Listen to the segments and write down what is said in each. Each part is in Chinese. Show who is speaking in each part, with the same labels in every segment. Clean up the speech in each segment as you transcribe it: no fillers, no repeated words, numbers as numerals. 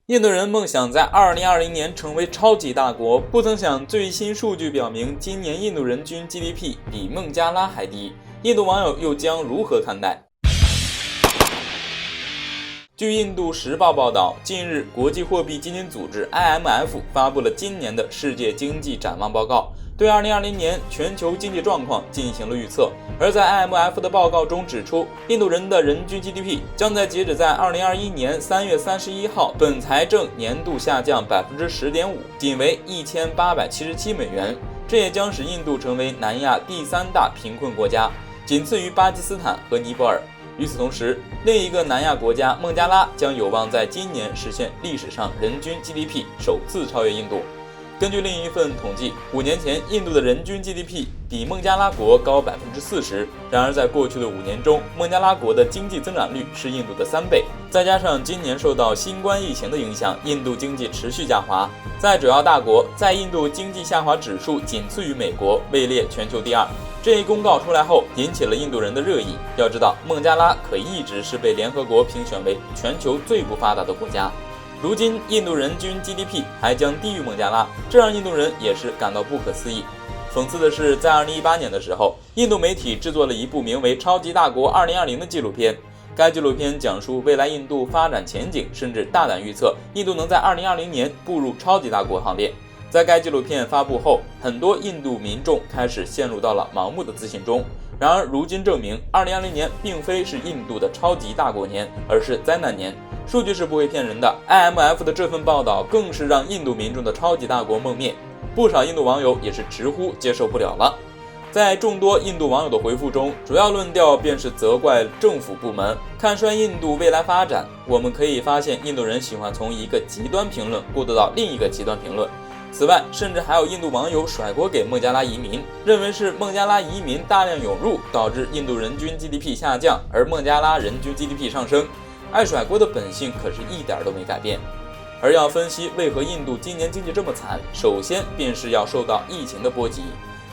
Speaker 1: 印度人梦想在2020年成为超级大国，不曾想最新数据表明，今年印度人均 GDP 比孟加拉还低。印度网友又将如何看待？据印度时报报道，近日国际货币基金组织 IMF 发布了今年的世界经济展望报告，对2020年全球经济状况进行了预测。而在 IMF 的报告中指出，印度人的人均 GDP 将在截止在2021年3月31号本财政年度下降 10.5%， 仅为1877美元，这也将使印度成为南亚第3大贫困国家，仅次于巴基斯坦和尼泊尔。与此同时，另一个南亚国家孟加拉将有望在今年实现历史上人均 GDP 首次超越印度。根据另一份统计，5年前印度的人均 GDP 比孟加拉国高 40%， 然而在过去的5年中，孟加拉国的经济增长率是印度的3倍。再加上今年受到新冠疫情的影响，印度经济持续下滑。在主要大国，在印度经济下滑指数仅次于美国，位列全球第2。这一公告出来后，引起了印度人的热议。要知道，孟加拉可一直是被联合国评选为全球最不发达的国家。如今，印度人均 GDP 还将低于孟加拉，这让印度人也是感到不可思议。讽刺的是，在2018年的时候，印度媒体制作了一部名为《超级大国2020》的纪录片。该纪录片讲述未来印度发展前景，甚至大胆预测印度能在2020年步入超级大国行列。在该纪录片发布后，很多印度民众开始陷入到了盲目的自信中。然而，如今证明，2020年并非是印度的超级大国年，而是灾难年。数据是不会骗人的。IMF 的这份报道更是让印度民众的超级大国梦灭，不少印度网友也是直呼接受不了了。在众多印度网友的回复中，主要论调便是责怪政府部门看衰印度未来发展。我们可以发现，印度人喜欢从一个极端评论过渡到另一个极端评论。此外，甚至还有印度网友甩锅给孟加拉移民，认为是孟加拉移民大量涌入导致印度人均 GDP 下降，而孟加拉人均 GDP 上升。爱甩锅的本性可是一点都没改变。而要分析为何印度今年经济这么惨，首先便是要受到疫情的波及。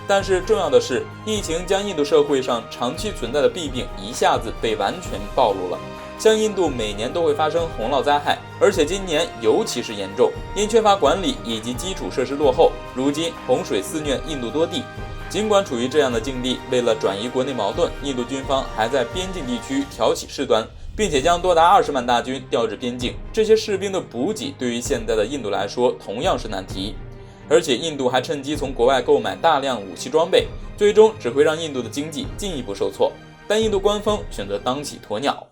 Speaker 1: 但是重要的是，疫情将印度社会上长期存在的弊病一下子被完全暴露了。像印度每年都会发生洪涝灾害，而且今年尤其是严重，因缺乏管理以及基础设施落后，如今洪水肆虐印度多地。尽管处于这样的境地，为了转移国内矛盾，印度军方还在边境地区挑起事端，并且将多达20万大军调至边境。这些士兵的补给对于现在的印度来说同样是难题。而且印度还趁机从国外购买大量武器装备，最终只会让印度的经济进一步受挫。但印度官方选择当起鸵鸟。